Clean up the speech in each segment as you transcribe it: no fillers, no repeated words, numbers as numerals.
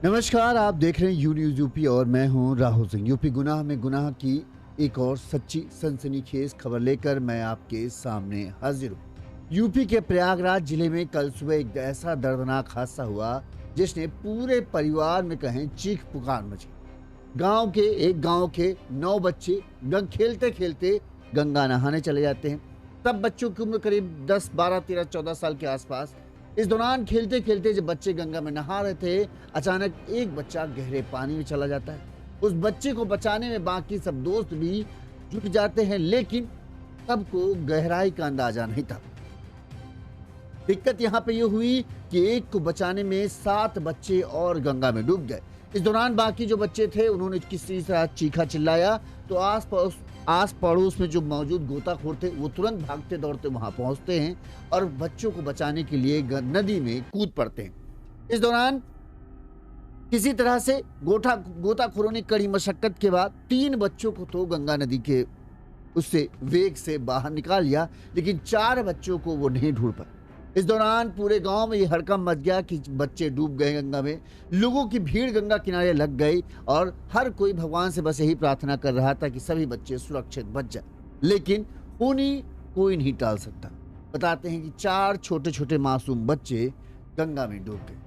नमस्कार, आप देख रहे हैं यू न्यूज़ यूपी और मैं हूं राहुल सिंह। यूपी गुनाह में गुनाह की एक और सच्ची सनसनीखेज खबर लेकर मैं आपके सामने हाजिर हूं। यूपी के प्रयागराज जिले में कल सुबह एक ऐसा दर्दनाक हादसा हुआ जिसने पूरे परिवार में कहें चीख पुकार मची। गांव के 9 बच्चे गंग खेलते खेलते गंगा नहाने चले जाते हैं। तब बच्चों की उम्र करीब 10, 12, 13, 14 साल के आसपास। इस दौरान खेलते खेलते जब बच्चे गंगा में नहा रहे थे, अचानक एक बच्चा गहरे पानी में चला जाता है। उस बच्चे को बचाने में बाकी सब दोस्त भी जुट जाते हैं, लेकिन सबको गहराई का अंदाजा नहीं था। दिक्कत यहाँ पे ये हुई कि एक को बचाने में 7 बच्चे और गंगा में डूब गए। इस दौरान बाकी जो बच्चे थे उन्होंने किसी तरह चीखा चिल्लाया तो आस पड़ोस में जो मौजूद गोताखोर थे वो तुरंत भागते दौड़ते वहां पहुंचते हैं और बच्चों को बचाने के लिए नदी में कूद पड़ते हैं। इस दौरान किसी तरह से गोताखोरों ने कड़ी मशक्कत के बाद 3 बच्चों को तो गंगा नदी के उससे वेग से बाहर निकाल लिया, लेकिन 4 बच्चों को वो नहीं ढूंढ पाए। इस दौरान पूरे गांव में ये हड़कंप मच गया कि बच्चे डूब गए गंगा में। लोगों की भीड़ गंगा किनारे लग गई और हर कोई भगवान से बस यही प्रार्थना कर रहा था कि सभी बच्चे सुरक्षित बच जाए, लेकिन उन्हें कोई नहीं टाल सकता। बताते हैं कि 4 छोटे छोटे मासूम बच्चे गंगा में डूब गए।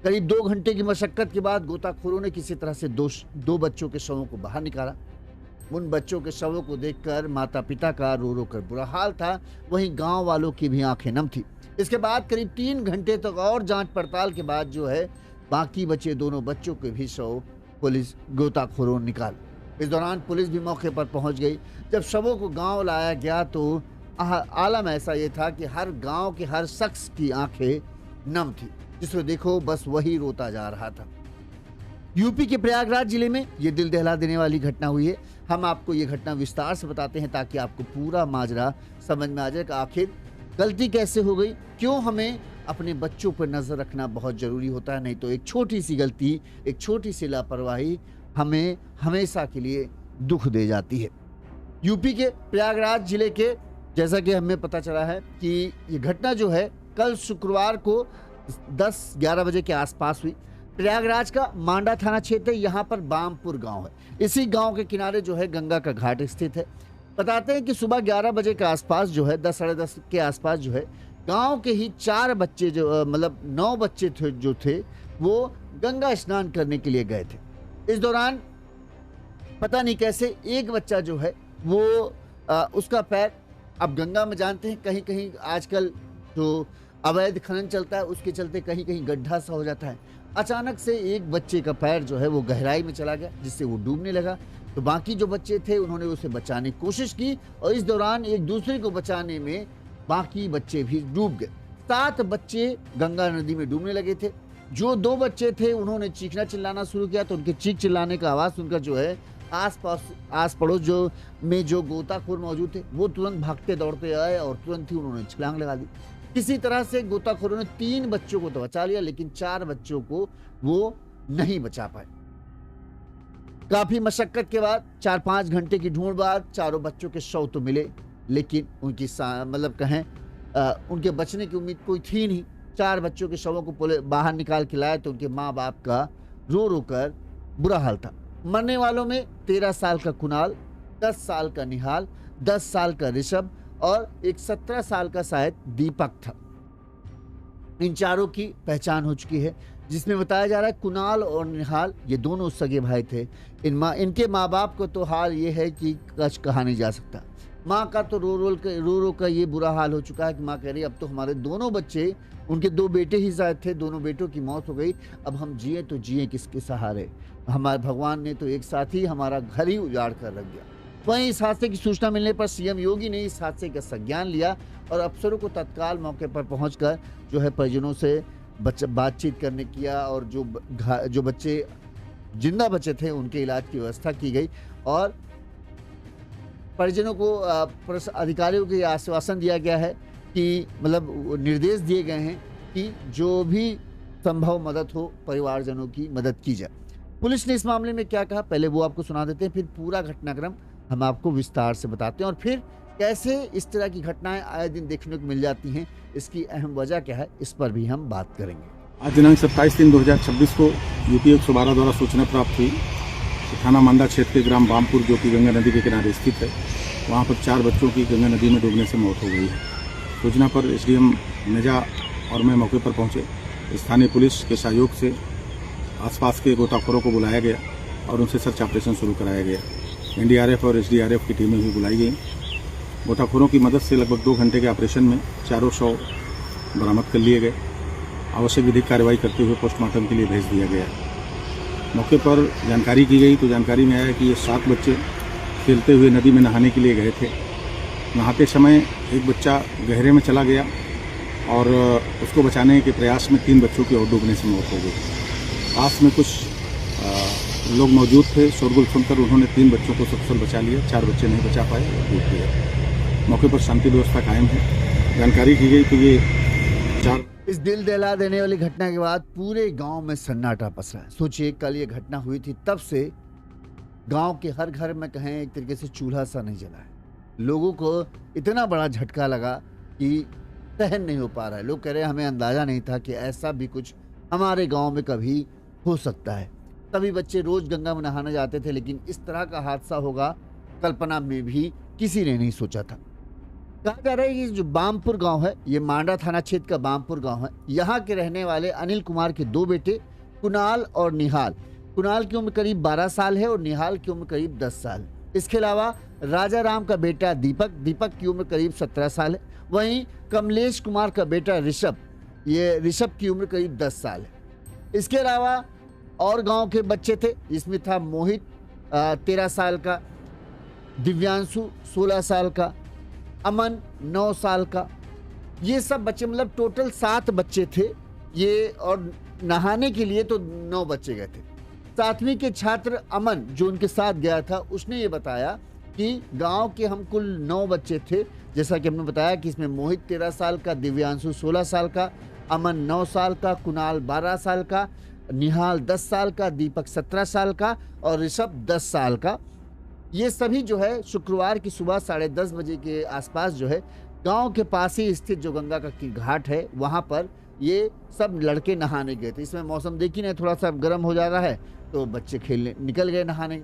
करीब 2 घंटे की मशक्कत के बाद गोताखोरों ने किसी तरह से दो बच्चों के शवों को बाहर निकाला। उन बच्चों के शवों को देखकर माता पिता का रो रो कर बुरा हाल था, वहीं गांव वालों की भी आंखें नम थी। इसके बाद करीब 3 घंटे तक और जांच पड़ताल के बाद जो है बाकी बचे दोनों बच्चों के भी शव पुलिस गोताखोरों निकाले। इस दौरान पुलिस भी मौके पर पहुंच गई। जब शवों को गांव लाया गया तो आलम ऐसा ये था कि हर गांव के हर शख्स की आंखें नम थी, जिसको देखो बस वही रोता जा रहा था। यूपी के प्रयागराज जिले में ये दिल दहला देने वाली घटना हुई है। हम आपको ये घटना विस्तार से बताते हैं ताकि आपको पूरा माजरा समझ में आ जाए कि आखिर गलती कैसे हो गई, क्यों हमें अपने बच्चों पर नजर रखना बहुत जरूरी होता है। नहीं तो एक छोटी सी गलती, एक छोटी सी लापरवाही हमें हमेशा के लिए दुख दे जाती है। यूपी के प्रयागराज जिले के, जैसा कि हमें पता चला है कि ये घटना जो है कल शुक्रवार को 10-11 बजे के आसपास हुई। प्रयागराज का मांडा थाना क्षेत्र, यहाँ पर बामपुर गांव है। इसी गांव के किनारे जो है गंगा का घाट स्थित है। बताते हैं कि सुबह 11 बजे के आसपास जो है 10, साढ़े 10 के आसपास जो है गांव के ही 4 बच्चे जो 9 बच्चे थे जो थे वो गंगा स्नान करने के लिए गए थे। इस दौरान पता नहीं कैसे एक बच्चा जो है वो उसका पैर, अब गंगा में जानते हैं कहीं कहीं आजकल जो अवैध खनन चलता है उसके चलते कहीं कहीं गड्ढा सा हो जाता है। अचानक से एक बच्चे का पैर जो है वो गहराई में चला गया, जिससे वो डूबने लगा। तो बाकी जो बच्चे थे उन्होंने उसे बचाने की कोशिश की और इस दौरान एक दूसरे को बचाने में बाकी बच्चे भी डूब गए। 7 बच्चे गंगा नदी में डूबने लगे थे। जो 2 बच्चे थे उन्होंने चीखना चिल्लाना शुरू किया, तो उनके चीख चिल्लाने का आवाज़ सुनकर जो है आस पड़ोस जो गोताखोर मौजूद थे वो तुरंत भागते दौड़ते आए और तुरंत ही उन्होंने छलांग लगा दी। किसी तरह से गोताखोरों ने 3 बच्चों को तो बचा लिया, लेकिन 4 बच्चों को वो नहीं बचा पाए। काफी मशक्कत के बाद 4-5 घंटे की ढूंढ बाद चारों बच्चों के शव तो मिले, लेकिन उनकी उनके बचने की उम्मीद कोई थी नहीं। 4 बच्चों के शवों को बाहर निकाल के लाए तो उनके माँ बाप का रो रो कर बुरा हाल था। मरने वालों में 13 साल का कुणाल, 10 साल का निहाल, 10 साल का ऋषभ और एक 17 साल का शायद दीपक था। इन चारों की पहचान हो चुकी है, जिसमें बताया जा रहा है कुणाल और निहाल ये दोनों सगे भाई थे। इनके माँ बाप को तो हाल ये है कि कुछ कहा नहीं जा सकता। माँ का तो रो रो का ये बुरा हाल हो चुका है कि माँ कह रही अब तो हमारे दोनों बच्चे, उनके 2 बेटे ही शायद थे, दोनों बेटों की मौत हो गई। अब हम जिए तो जिए किसके सहारे? हमारे भगवान ने तो एक साथ ही हमारा घर ही उजाड़ कर रख दिया। वहीं इस हादसे की सूचना मिलने पर सीएम योगी ने इस हादसे का संज्ञान लिया और अफसरों को तत्काल मौके पर पहुंचकर जो है परिजनों से बातचीत करने किया और जो बच्चे जिंदा बचे थे उनके इलाज की व्यवस्था की गई और परिजनों को अधिकारियों को आश्वासन दिया गया है कि निर्देश दिए गए हैं कि जो भी संभव मदद हो परिवारजनों की मदद की जाए। पुलिस ने इस मामले में क्या कहा पहले वो आपको सुना देते हैं, फिर पूरा घटनाक्रम हम आपको विस्तार से बताते हैं और फिर कैसे इस तरह की घटनाएं आए दिन देखने को मिल जाती हैं, इसकी अहम वजह क्या है, इस पर भी हम बात करेंगे। आज दिनांक 27/3/2026 को यूपी 112 द्वारा सूचना प्राप्त हुई कि थाना मांडा क्षेत्र के ग्राम बामपुर, जो कि गंगा नदी के किनारे स्थित है, वहां पर 4 बच्चों की गंगा नदी में डूबने से मौत हो गई है। सूचना पर एसडीएम नेजा और मैं मौके पर पहुंचे। स्थानीय पुलिस के सहयोग से आसपास के गोताखोरों को बुलाया गया और उनसे सर्च ऑपरेशन शुरू कराया गया। एनडीआरएफ और एसडीआरएफ की टीमें भी बुलाई गई। गोताखोरों की मदद से लगभग 2 घंटे के ऑपरेशन में चारों शव बरामद कर लिए गए। आवश्यक विधिक कार्रवाई करते हुए पोस्टमार्टम के लिए भेज दिया गया। मौके पर जानकारी की गई तो जानकारी में आया कि ये 7 बच्चे खेलते हुए नदी में नहाने के लिए गए थे। नहाते समय एक बच्चा गहरे में चला गया और उसको बचाने के प्रयास में 3 बच्चों की और डूबने से मौत हो गई। पास में कुछ लोग मौजूद थे। शोरगुल सुनकर उन्होंने 3 बच्चों को सकुशल बचा लिया। 4 बच्चे नहीं बचा पाए और डूब गए। मौके पर शांति व्यवस्था कायम है। जानकारी की गई कि ये 4 इस दिल दहला देने वाली घटना के बाद पूरे गांव में सन्नाटा पसरा है। सोचिए, कल ये घटना हुई थी, तब से गांव के हर घर में कहें एक तरीके से चूल्हा सा नहीं जला है। लोगों को इतना बड़ा झटका लगा कि सहन नहीं हो पा रहा है। लोग कह रहे हैं हमें अंदाजा नहीं था कि ऐसा भी कुछ हमारे गांव में कभी हो सकता है। सभी बच्चे रोज गंगा में नहाने जाते थे, लेकिन इस तरह का हादसा होगा कल्पना में भी किसी ने नहीं सोचा था। कहा जा रहा है कि जो बामपुर गांव है, ये मांडा थाना क्षेत्र का बामपुर गांव है। यहाँ के रहने वाले अनिल कुमार के 2 बेटे कुणाल और निहाल। कुणाल की उम्र करीब 12 साल है और निहाल की उम्र करीब 10 साल है। इसके अलावा राजा राम का बेटा दीपक की उम्र करीब 17 साल है। वहीं कमलेश कुमार का बेटा ऋषभ की उम्र करीब 10 साल है। इसके अलावा और गांव के बच्चे थे, जिसमें था मोहित 13 साल का, दिव्यांशु 16 साल का, अमन 9 साल का। ये सब बच्चे, मतलब टोटल 7 बच्चे थे ये। और नहाने के लिए तो 9 बच्चे गए थे। 7वीं के छात्र अमन, जो उनके साथ गया था, उसने ये बताया कि गांव के हम कुल 9 बच्चे थे। जैसा कि हमने बताया कि इसमें मोहित 13 साल का, दिव्यांशु 16 साल का, अमन 9 साल का, कुणाल 12 साल का, निहाल 10 साल का, दीपक 17 साल का और ऋषभ 10 साल का। ये सभी जो है शुक्रवार की सुबह 10:30 बजे के आसपास जो है गांव के पास ही स्थित जो गंगा का घाट है, वहां पर ये सब लड़के नहाने गए थे। इसमें मौसम देखिए ना, थोड़ा सा गर्म हो जा रहा है, तो बच्चे खेलने निकल गए नहाने।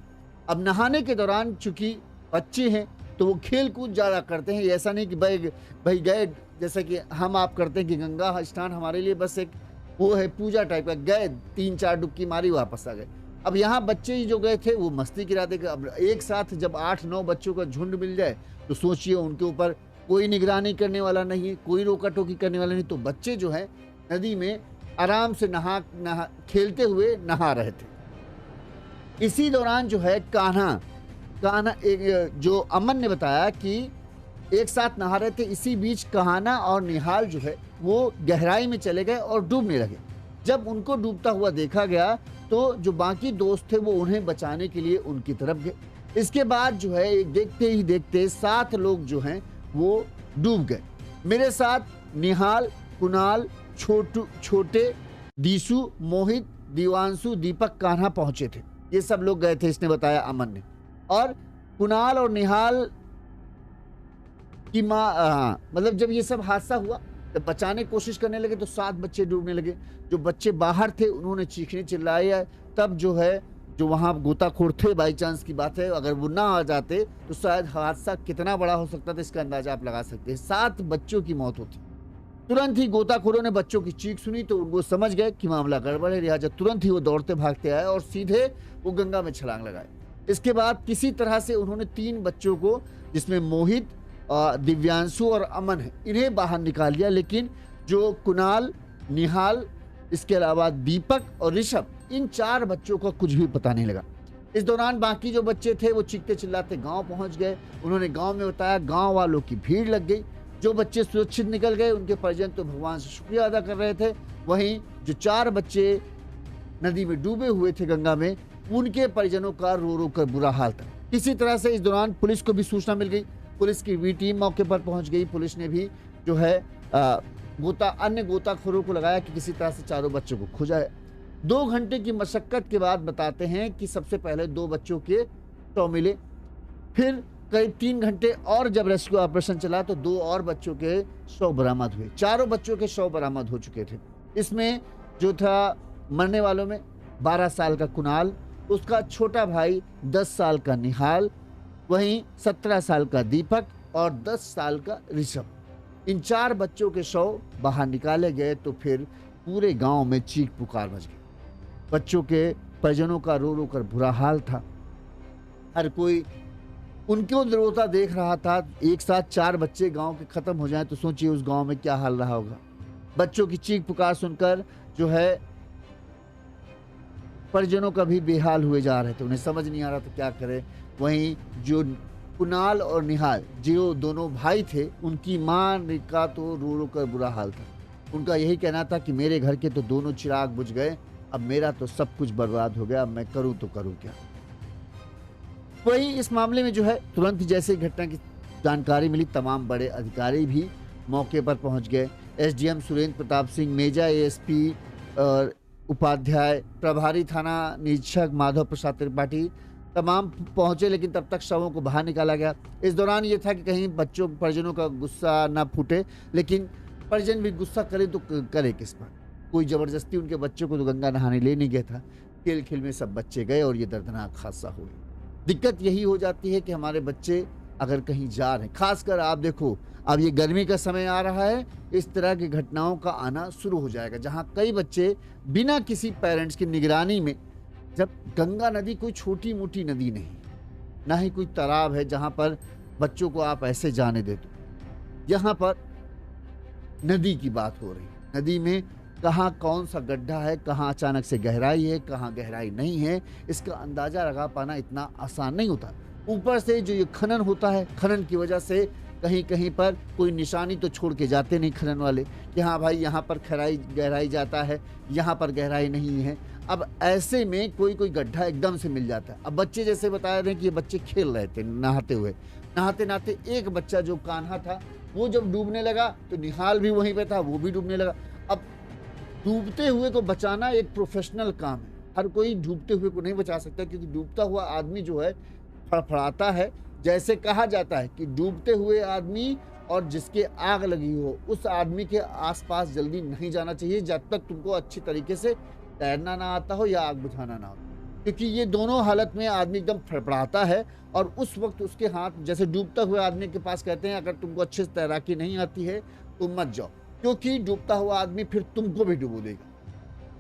अब नहाने के दौरान चूंकि बच्चे हैं तो वो खेल कूद ज़्यादा करते हैं। ऐसा नहीं कि भाई गए, जैसा कि हम आप करते हैं कि गंगा स्नान हमारे लिए बस एक वो है पूजा टाइप का, गए 3-4 डुबकी मारी वापस आ गए। अब यहाँ बच्चे ही जो गए थे वो मस्ती के इरादे। अब एक साथ जब 8-9 बच्चों का झुंड मिल जाए तो सोचिए, उनके ऊपर कोई निगरानी करने वाला नहीं है, कोई रोका टोकी करने वाला नहीं। तो बच्चे जो है नदी में आराम से नहा खेलते हुए नहा रहे थे। इसी दौरान जो है कान्हा जो अमन ने बताया कि एक साथ नहा रहे थे। इसी बीच कहाना और निहाल जो है वो गहराई में चले गए और डूबने लगे। जब उनको डूबता हुआ देखा गया तो जो बाकी दोस्त थे वो उन्हें बचाने के लिए उनकी तरफ गए। इसके बाद जो है देखते ही देखते 7 लोग जो हैं वो डूब गए। मेरे साथ निहाल, कुणाल, छोटे, दीसू, मोहित, दिवांशु, दीपक, कान्हा पहुंचे थे। ये सब लोग गए थे, इसने बताया अमन ने। और कुणाल और निहाल की माँ, मतलब जब ये सब हादसा हुआ तो बचाने की कोशिश करने लगे तो 7 बच्चे डूबने लगे। जो बच्चे बाहर थे उन्होंने चीखने चिल्लाए। तब जो है जो वहाँ गोताखोर थे, बाई चांस की बात है, अगर वो ना आ जाते तो शायद हादसा कितना बड़ा हो सकता था, इसका अंदाजा आप लगा सकते हैं। 7 बच्चों की मौत होती। तुरंत ही गोताखोरों ने बच्चों की चीख सुनी तो वो समझ गए कि मामला गड़बड़ है। लिहाजा तुरंत ही वो दौड़ते भागते आए और सीधे वो गंगा में छलांग लगाए। इसके बाद किसी तरह से उन्होंने 3 बच्चों को, जिसमें मोहित, दिव्यांशु और अमन है, इन्हें बाहर निकाल लिया। लेकिन जो कुणाल, निहाल, इसके अलावा दीपक और ऋषभ, इन 4 बच्चों को कुछ भी पता नहीं लगा। इस दौरान बाकी जो बच्चे थे वो चीखते चिल्लाते गांव पहुंच गए। उन्होंने गांव में बताया, गांव वालों की भीड़ लग गई। जो बच्चे सुरक्षित निकल गए उनके परिजन तो भगवान से शुक्रिया अदा कर रहे थे। वहीं जो 4 बच्चे नदी में डूबे हुए थे गंगा में, उनके परिजनों का रो रो कर बुरा हाल था। किसी तरह से इस दौरान पुलिस को भी सूचना मिल गई। पुलिस की भी टीम मौके पर पहुंच गई। पुलिस ने भी जो है अन्य गोताखोरों को लगाया कि किसी तरह से 4 बच्चों को खोजा है। 2 घंटे की मशक्कत के बाद बताते हैं कि सबसे पहले 2 बच्चों के शव मिले। फिर करीब 3 घंटे और जब रेस्क्यू ऑपरेशन चला तो 2 और बच्चों के शव बरामद हुए। 4 बच्चों के शव बरामद हो चुके थे। इसमें जो था मरने वालों में 12 साल का कुणाल, उसका छोटा भाई 10 साल का निहाल, वहीं 17 साल का दीपक और 10 साल का ऋषभ। इन 4 बच्चों के शव बाहर निकाले गए तो फिर पूरे गांव में चीख पुकार मच गई। बच्चों के परिजनों का रो रो कर बुरा हाल था। हर कोई उनको रोता देख रहा था। एक साथ 4 बच्चे गांव के खत्म हो जाएं तो सोचिए उस गांव में क्या हाल रहा होगा। बच्चों की चीख पुकार सुनकर जो है परिजनों का भी बेहाल हुए जा रहे थे, उन्हें समझ नहीं आ रहा था क्या करें। वहीं जो कुणाल और निहाल जो दोनों भाई थे, उनकी मां का तो रो रो कर बुरा हाल था। उनका यही कहना था कि मेरे घर के तो दोनों चिराग बुझ गए, अब मेरा तो सब कुछ बर्बाद हो गया, अब मैं करूं तो करूं क्या। वहीं इस मामले में जो है तुरंत जैसे घटना की जानकारी मिली, तमाम बड़े अधिकारी भी मौके पर पहुंच गए। एसडीएम सुरेंद्र प्रताप सिंह, मेजा एएसपी और उपाध्याय, प्रभारी थाना निरीक्षक माधव प्रसाद त्रिपाठी तमाम पहुंचे, लेकिन तब तक शवों को बाहर निकाला गया। इस दौरान ये था कि कहीं बच्चों परिजनों का गुस्सा ना फूटे, लेकिन परिजन भी गुस्सा करे तो करे किस पर। कोई जबरदस्ती उनके बच्चों को तो गंगा नहाने ले नहीं गया था। खेल खेल में सब बच्चे गए और ये दर्दनाक हादसा हुआ। दिक्कत यही हो जाती है कि हमारे बच्चे अगर कहीं जा रहे हैं, खासकर आप देखो अब ये गर्मी का समय आ रहा है, इस तरह की घटनाओं का आना शुरू हो जाएगा, जहाँ कई बच्चे बिना किसी पेरेंट्स की निगरानी में, जब गंगा नदी कोई छोटी मोटी नदी नहीं, ना ही कोई तालाब है जहाँ पर बच्चों को आप ऐसे जाने दे दो। यहाँ पर नदी की बात हो रही है। नदी में कहाँ कौन सा गड्ढा है, कहाँ अचानक से गहराई है, कहाँ गहराई नहीं है, इसका अंदाजा लगा पाना इतना आसान नहीं होता। ऊपर से जो ये खनन होता है, खनन की वजह से कहीं कहीं पर कोई निशानी तो छोड़ के जाते नहीं खनन वाले कि हाँ भाई यहाँ पर गहराई जाता है, यहाँ पर गहराई नहीं है। अब ऐसे में कोई कोई गड्ढा एकदम से मिल जाता है। अब बच्चे जैसे बता रहे हैं कि ये बच्चे खेल रहे थे नहाते हुए, नहाते नहाते एक बच्चा जो कान्हा था वो जब डूबने लगा तो निहाल भी वहीं पे था, वो भी डूबने लगा। अब डूबते हुए को बचाना एक प्रोफेशनल काम है, हर कोई डूबते हुए को नहीं बचा सकता, क्योंकि डूबता हुआ आदमी जो है फड़फड़ाता है। जैसे कहा जाता है कि डूबते हुए आदमी और जिसके आग लगी हो उस आदमी के आसपास जल्दी नहीं जाना चाहिए जब तक तुमको अच्छी तरीके से तैरना ना आता हो या आग बुझाना ना हो, क्योंकि ये दोनों हालत में आदमी एकदम फड़फड़ाता है और उस वक्त उसके हाथ, जैसे डूबता हुए आदमी के पास कहते हैं अगर तुमको अच्छे से तैराकी नहीं आती है तो मत जाओ, क्योंकि डूबता हुआ आदमी फिर तुमको भी डुबो देगा।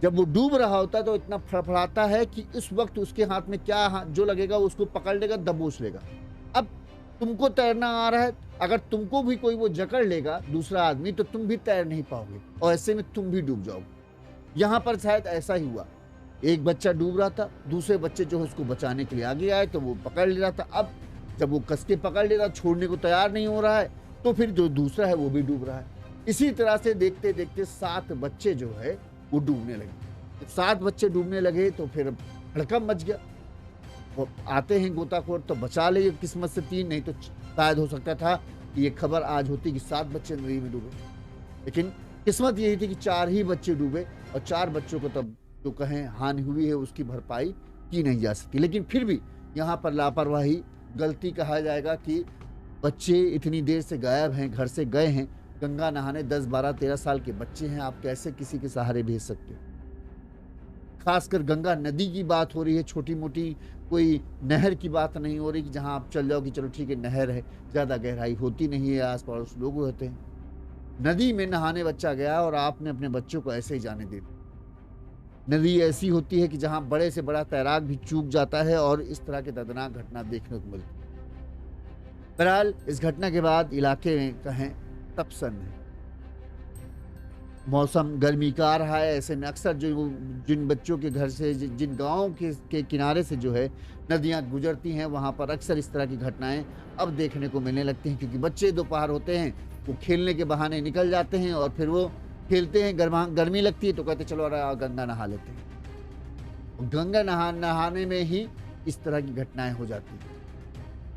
जब वो डूब रहा होता है तो इतना फड़फड़ाता है कि उस वक्त उसके हाथ में क्या जो लगेगा उसको पकड़ लेगा, दबोच लेगा। अब तुमको तैरना आ रहा है, अगर तुमको भी कोई वो जकड़ लेगा दूसरा आदमी तो तुम भी तैर नहीं पाओगे और ऐसे में तुम भी डूब जाओगे। यहाँ पर शायद ऐसा ही हुआ, एक बच्चा डूब रहा था, दूसरे बच्चे जो है उसको बचाने के लिए आगे आए तो वो पकड़ ले रहा था। अब जब वो कस के पकड़ ले रहा, छोड़ने को तैयार नहीं हो रहा है, तो फिर जो दूसरा है वो भी डूब रहा है। इसी तरह से देखते देखते 7 बच्चे जो है वो डूबने लगे। जब 7 बच्चे डूबने लगे तो फिर हड़कंप मच गया। वो आते हैं गोताखोर तो बचा ले, किस्मत से 3, नहीं तो शायद हो सकता था कि ये खबर आज होती कि 7 बच्चे नदी में डूबे, लेकिन किस्मत यही थी कि 4 ही बच्चे डूबे और 4 बच्चों को तब जो कहें हानि हुई है उसकी भरपाई की नहीं जा सकती। लेकिन फिर भी यहाँ पर लापरवाही, गलती कहा जाएगा कि बच्चे इतनी देर से गायब हैं, घर से गए हैं गंगा नहाने, 10, 12, 13 साल के बच्चे हैं, आप कैसे किसी के सहारे भेज सकते हो। खासकर गंगा नदी की बात हो रही है, छोटी मोटी कोई नहर की बात नहीं हो रही कि जहाँ आप चल जाओ कि चलो ठीक है नहर है, ज़्यादा गहराई होती नहीं है, आस पड़ोस लोग होते हैं। नदी में नहाने बच्चा गया और आपने अपने बच्चों को ऐसे ही जाने दे दिया। नदी ऐसी होती है कि जहाँ बड़े से बड़ा तैराक भी चूक जाता है और इस तरह के दर्दनाक घटना देखने को मिलती है। बहरहाल इस घटना के बाद इलाके में कहें तपसन है, मौसम गर्मी का आ रहा है। ऐसे में अक्सर जो जिन बच्चों के घर से जिन गाँव के किनारे से जो है नदियाँ गुजरती हैं, वहाँ पर अक्सर इस तरह की घटनाएं अब देखने को मिलने लगती हैं, क्योंकि बच्चे दोपहर होते हैं वो खेलने के बहाने निकल जाते हैं और फिर वो खेलते हैं, गर्मी लगती है तो कहते चलो अरे गंगा नहा लेते हैं। गंगा नहाने में ही इस तरह की घटनाएं हो जाती हैं।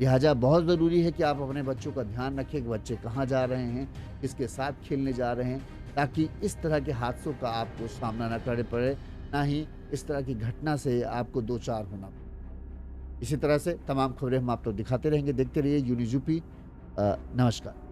लिहाजा बहुत ज़रूरी है कि आप अपने बच्चों का ध्यान रखें कि बच्चे कहाँ जा रहे हैं, किसके साथ खेलने जा रहे हैं, ताकि इस तरह के हादसों का आपको सामना न करना पड़े, ना ही इस तरह की घटना से आपको 2-4 होना पड़े। इसी तरह से तमाम खबरें हम आपको दिखाते रहेंगे। देखते रहिए यूनिज़ यूपी। नमस्कार।